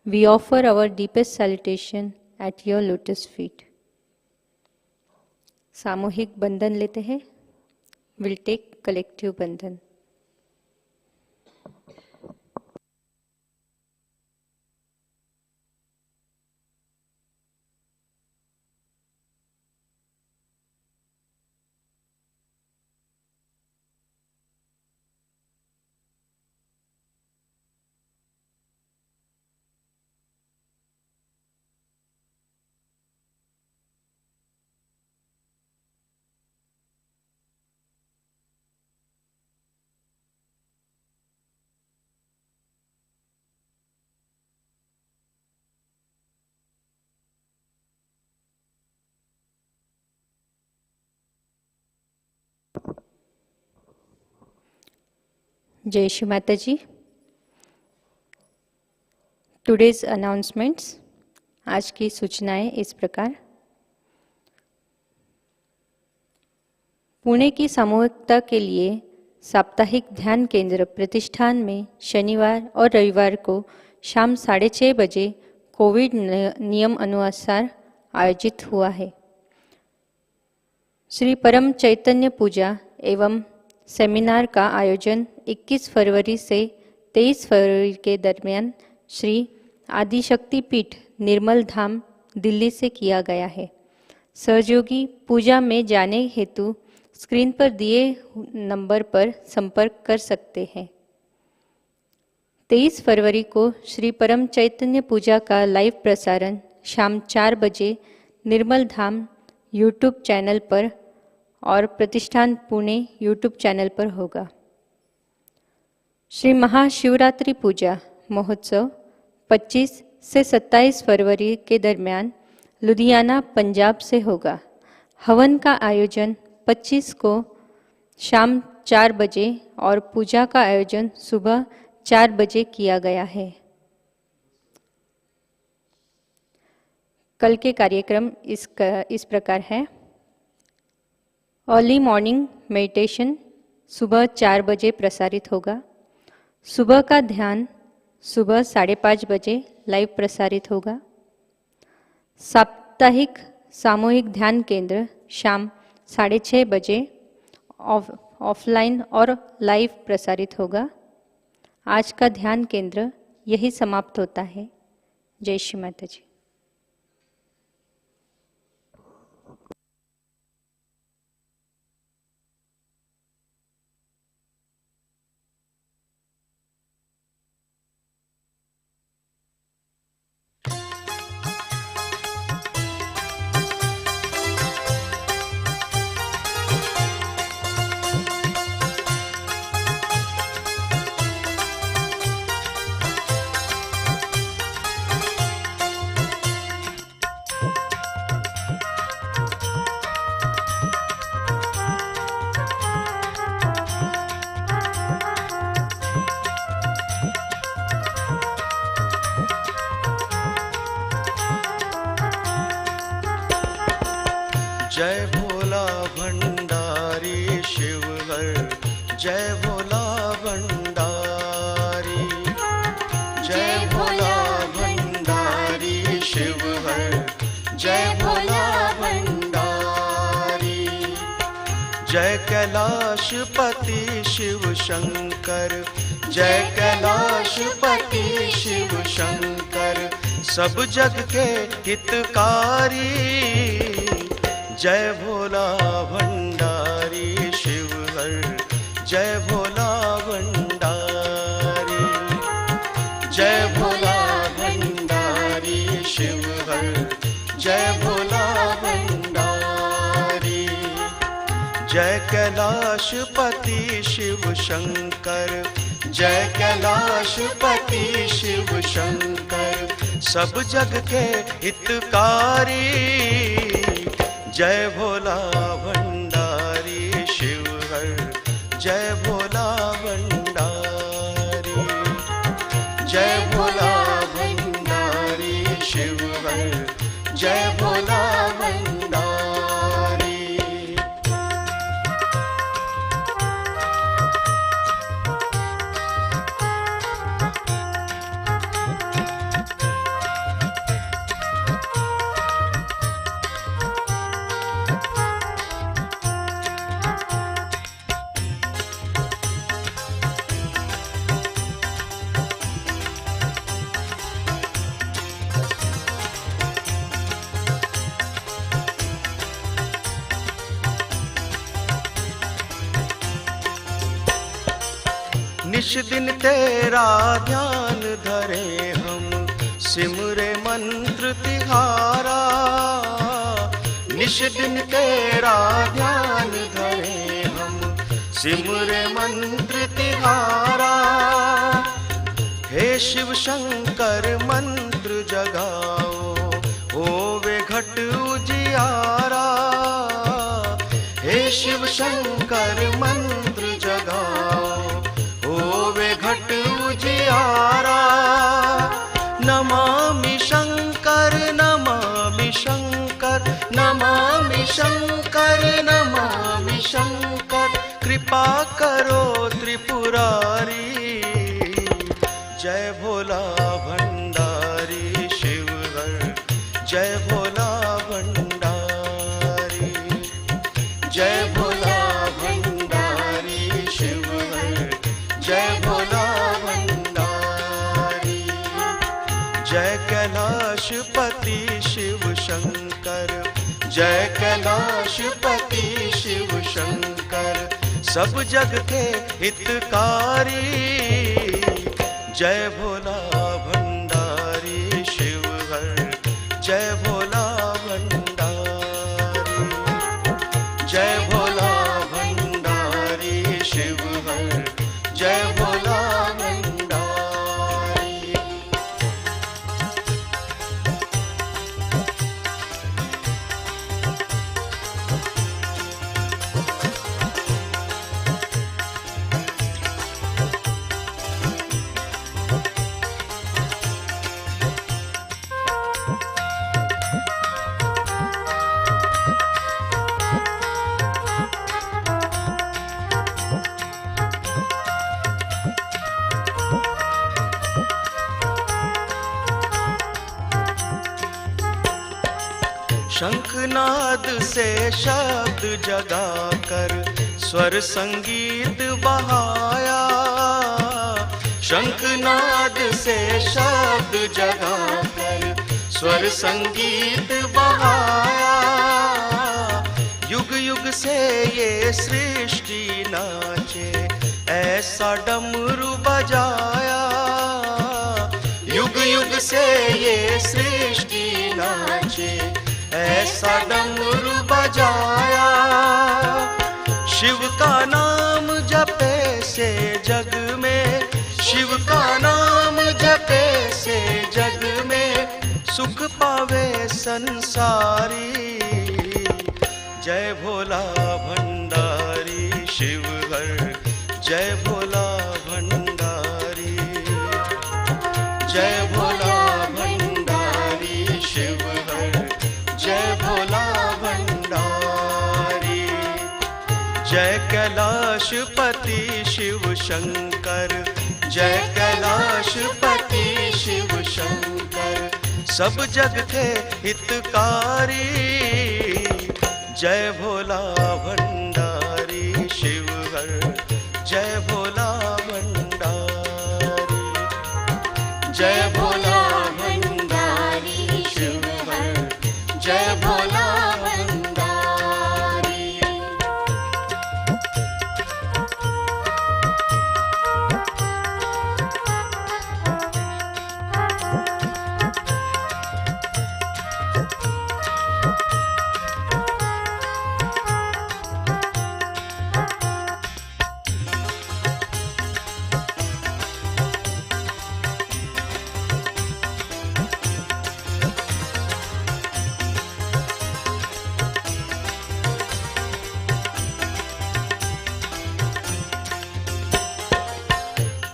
We offer our deepest salutation at your lotus feet. सामूहिक बंधन लेते हैं। We'll take collective बंधन। जय श्री माता जी। Today's announcements, आज की सूचनाएं इस प्रकार। पुणे की सामूहिकता के लिए साप्ताहिक ध्यान केंद्र प्रतिष्ठान में शनिवार और रविवार को शाम 6:30 बजे कोविड नियम अनुसार आयोजित हुआ है। श्री परम चैतन्य पूजा एवं सेमिनार का आयोजन 21 फरवरी से 23 फरवरी के दरमियान श्री आदिशक्ति पीठ निर्मल धाम दिल्ली से किया गया है। सहयोगी पूजा में जाने हेतु स्क्रीन पर दिए नंबर पर संपर्क कर सकते हैं। 23 फरवरी को श्री परम चैतन्य पूजा का लाइव प्रसारण शाम 4 बजे निर्मल धाम यूट्यूब चैनल पर और प्रतिष्ठान पुणे यूट्यूब चैनल पर होगा। श्री महाशिवरात्रि पूजा महोत्सव 25 से 27 फरवरी के दरमियान लुधियाना पंजाब से होगा। हवन का आयोजन 25 को शाम 4 बजे और पूजा का आयोजन सुबह 4 बजे किया गया है। कल के कार्यक्रम इस प्रकार है। अर्ली मॉर्निंग मेडिटेशन सुबह 4 बजे प्रसारित होगा। सुबह का ध्यान सुबह 5:30 बजे लाइव प्रसारित होगा। साप्ताहिक सामूहिक ध्यान केंद्र शाम 6:30 बजे ऑफलाइन और लाइव प्रसारित होगा। आज का ध्यान केंद्र यही समाप्त होता है। जय श्री माता जी। जय भोला भंडारी शिव हर, जय भोला भंडारी, जय भोला भंडारी शिव हर, जय भोला भंडारी। जय कैलाशपति शिव शंकर, जय कैलाशपति शिव शंकर, सब जग के हितकारी। जय भोला भंडारी शिव हर, जय भोला भंडारी, जय भोला भंडारी शिव हर, जय भोला भंडारी। जय कैलाशपति शिव शंकर, जय कैलाशपति शिव शंकर, सब जग के हितकारी। जय भोला भंडारी शिव हर, जय भोला भंडारी, जय भोला भंडारी शिव हर, जय भोला भंडारी। निश दिन तेरा ध्यान धरे हम, सिमरे मंत्र तिहारा। निश दिन तेरा ध्यान धरे हम, सिमरे मंत्र तिहारा। हे शिव शंकर मंत्र जगाओ, होवे घट उजियारा। हे शिव शंकर मंत्र जगाओ, होवे घट उजियारा। नमामि शंकर, नमामि शंकर, नमामि शंकर, नमामि शंकर, कृपा करो त्रिपुरारी। जय भोला भंडारी शिव हर, जय भोला भंडारी, जय भोला भंडारी शिव हर, जय भोला भंडारी। जय कैलाशपति शिव शंकर, जय कैलाशपति शिव शंकर, सब जग के हितकारी। जय भोला भंडारी शिव हर, जय भोला भंडारी, जय भोला भंडारी शिव हर, जय भोला भंडारी। शंखनाद से शब्द जगाकर स्वर संगीत बहाया। शंखनाद से शब्द जगाकर स्वर संगीत बहाया। युग युग से ये सृष्टि नाचे, ऐसा डमरू बजाया। युग युग से ये सृष्टि नाचे, ऐसा डमरू बजाया। शिव का नाम जपे से जग में, शिव का नाम जपे से जग में, सुख पावे संसारी। जय भोला भंडारी शिव हर, जय भोला भंडारी, जय भोला भंडारी शिव हर, जय भोला भंडारी। कैलाशपति शिव शंकर, जय कैलाशपति शिव शंकर। सब जग थे हितकारी, जय भोला भंडारी शिव हर, जय भोला भंडारी, जय भोला भंडारी शिव हर, जय भोला भंडारी।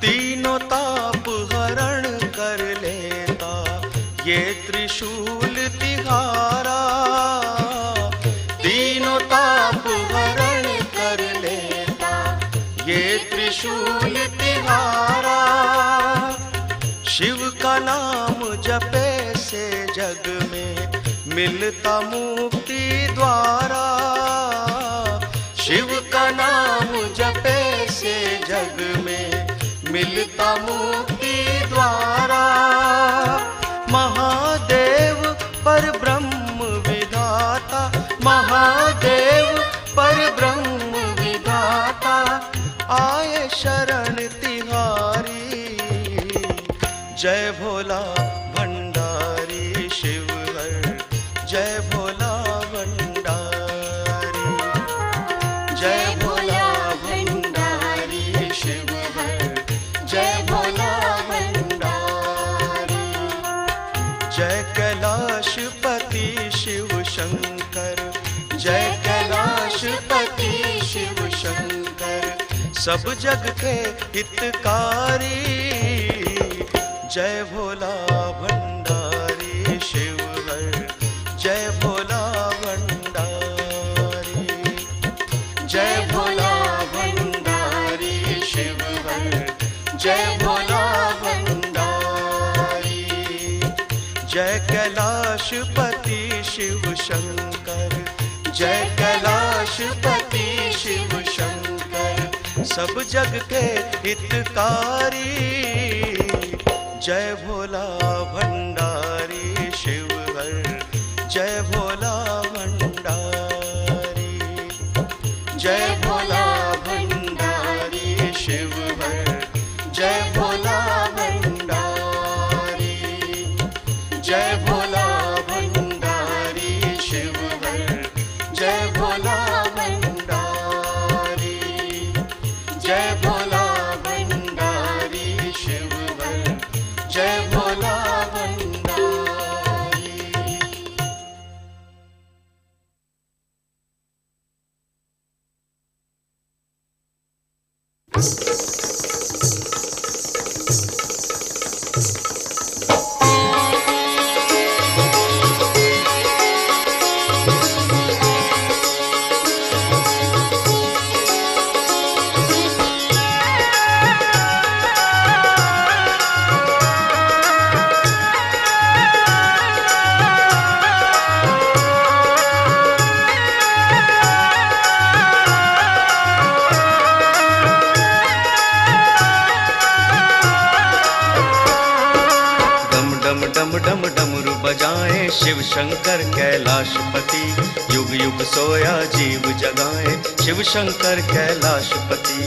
तीनों ताप हरण कर लेता ये त्रिशूल तिहारा, तीनों ताप हरण कर लेता ये त्रिशूल तिहारा। शिव का नाम जपे से जग में मिलता मुक्ति द्वारा, शिव का नाम जपे से जग में मिलता मुक्ति द्वारा। महादेव पर ब्रह्म विधाता, महादेव पर ब्रह्म विधाता आए शरण तिहारी, जय भोला भंडारी शिव हर, जय भोला भंडारी, जय भोला भंडारी शिव हर, जय भोला भंडारी। जय कैलाशपति शिव शंकर, जय कैलाशपति शिव शंकर। सब जग के हितकारी, जय भोला भंडारी शिव हर, जय भोला भंडारी, जय भोला भंडारी शिव हर, जय भोला भंडारी। जय कैलाशपति शिव शंकर, जय कैलाशपति शिव शंकर। सब जग के हितकारी, जय भोला भंडारी शिव हर, जय भोला भंडारी, जय भोला भंडारी शिव हर, जय भोला भंडारी, जय भोला भंडारी शिव हर, जय भोला भंडारी, जय भोला भंडारी शिव हर, जय भोला भंडारी। डम डम डमरू बजाएं शिव शंकर कैलाशपति, युग युग सोया जीव जगाएं शिव शंकर कैलाशपति।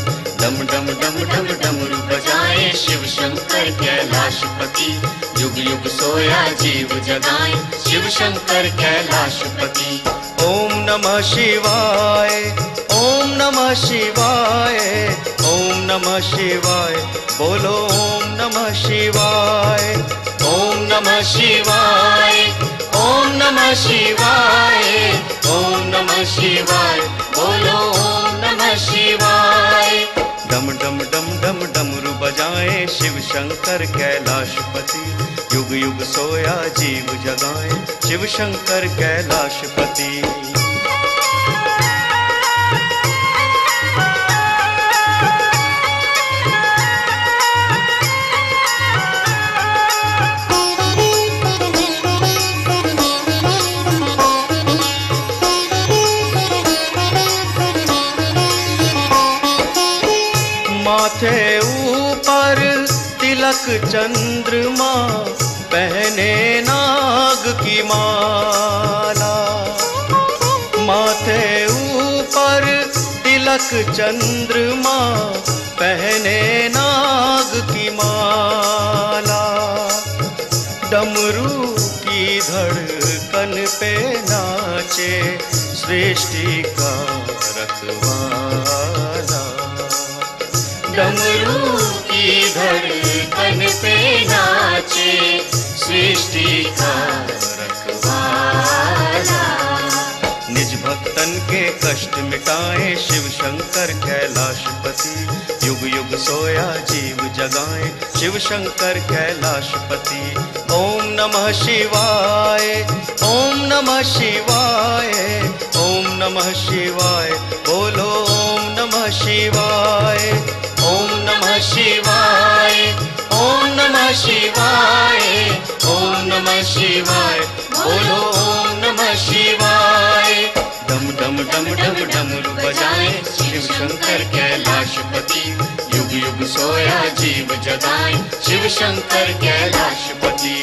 डम डम डम डम डमरू बजाएं शिव शंकर कैलाशपति, युग युग सोया जीव जगाएं शिव शंकर कैलाशपति। ओम नमः शिवाय, ओम नमः शिवाय, ओम नमः शिवाय, बोलो ओम नमः शिवाय। ओम नमः शिवाय, ओम नमः शिवाय, ओम नमः शिवाय, बोलो ओम नमः शिवाय। डम डम डम डम डमरू बजाएं शिव शंकर कैलाशपति, युग युग सोया जीव जगाएं शिव शंकर कैलाशपति। तिलक चंद्रमा पहने नाग की माला, माथे ऊपर तिलक चंद्रमा पहने नाग की माला, डमरू की धड़कन पे नाचे सृष्टि का रखवाला, डमरू की धड़कन पे नाचे सृष्टि का रखवाला। निज भक्तन के कष्ट मिटाए शिव शंकर कैलाशपति, युग युग सोया जीव जगाए शिव शंकर कैलाशपति। ओम नमः शिवाय, ओम नमः शिवाय, ओम नमः शिवाय, बोलो ओम नमः शिवाय, ओम नमः शिवाय, ओम नमः शिवाय, ओम नमः शिवाय, बोलो ओम नमः शिवाय। डम डम डम डम डमरू बजाए शिव शंकर कैलाशपति, युग युग सोया जीव जगाए शिव शंकर कैलाशपति।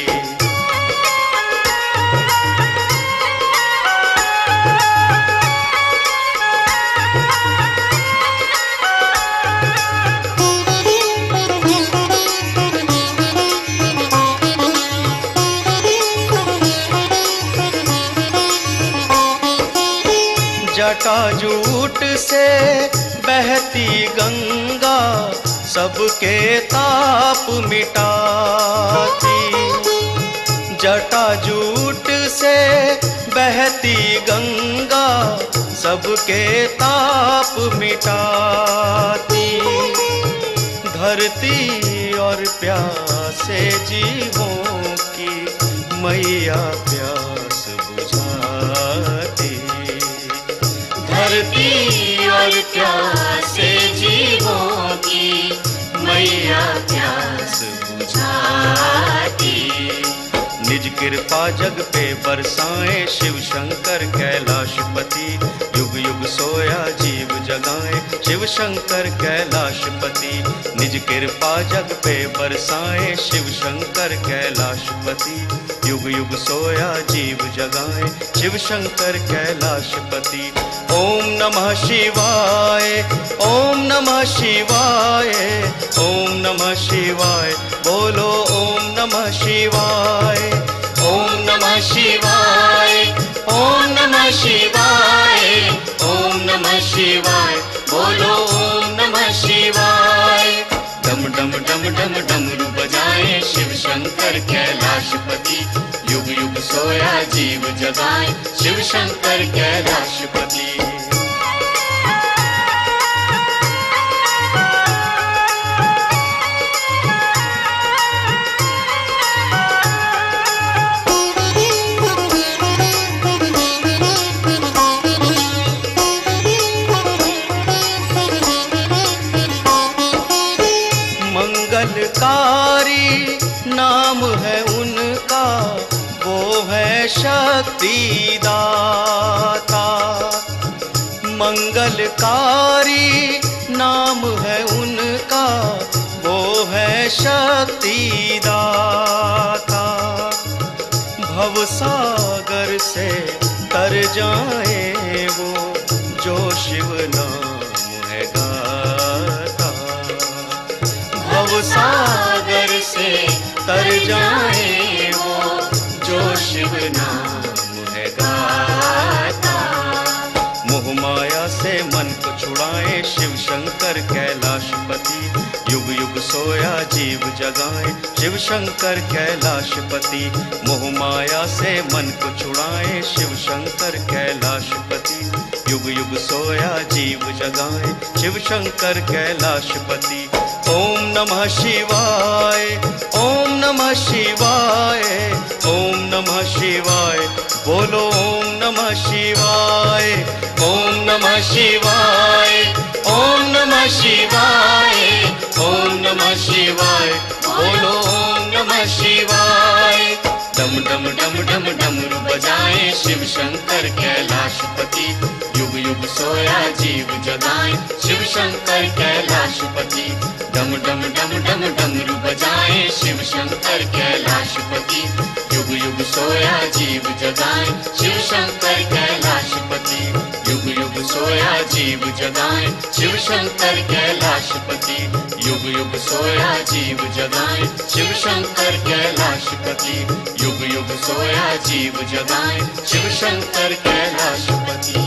जटाजूट से बहती गंगा सबके ताप मिटाती, जटाजूट से बहती गंगा सबके ताप मिटाती, धरती और प्यासे जीवों की मैया प्यास बुझाती, धरती और प्यासे जीवों की मैया प्यास बुझाती। निज कृपा जग पे बरसाए शिव शंकर कैलाशपति, युग युग सोया जीव जगाए शिव शंकर कैलाशपति। निज कृपा जग पे बरसाए शिव शंकर कैलाशपति, युग युग सोया जीव जगाए शिव शंकर कैलाशपति। ओम नमः शिवाय, ओम नमः शिवाय, ओम नमः शिवाय, बोलो ओम नमः शिवाय, ओम नमः शिवाय, ओम नमः शिवाय, ओम नमः शिवाय, बोलो ओम नमः शिवाय। डम डम डम डम डमरू बजाए शिव शंकर कैलाशपति, युग युग सोया जीव जगाए शिव शंकर कैलाशपति। मंगलकारी नाम है उनका, वो है शक्तिदाता, मंगलकारी नाम है उनका, वो है शक्तिदाता। भवसागर से तर जाए वो जो शिव नाम है गाता, भवसागर से तर जाए वो जो शिव नाम है गाता। मोह माया से मन को छुड़ाए शिव शंकर कैलाशपति, युग युग सोया जीव जगाए शिव शंकर कैलाशपति। मोह माया से मन को छुड़ाए शिव शंकर कैलाशपति, युग युग सोया जीव जगाए शिव शंकर कैलाशपति। ओम नमः शिवाय, ओम नमः शिवाय, ओम नमः शिवाय, बोलो ओम नमः शिवाय, ओम नमः शिवाय, ओम नमः शिवाय, ओम नमः शिवाय, बोलो ओम नमः शिवाय। डम डम डम डम डमरू बजाएं शिव शंकर कैलाशपति युग युग सोया जीव जगाएं शिव शंकर कैलाशपति डम डम डम डम डमरू बजाएं शिव शंकर कैलाशपति युग युग सोया जीव जगाएं शिव शंकर कैलाशपति युग युग सोया जीव जगाएं शिव शंकर कैलाशपति युग युग सोया जीव जगाएं शिव शंकर कैलाशपति युग युग सोया जीव जगाएं शिव शंकर कैलाशपति।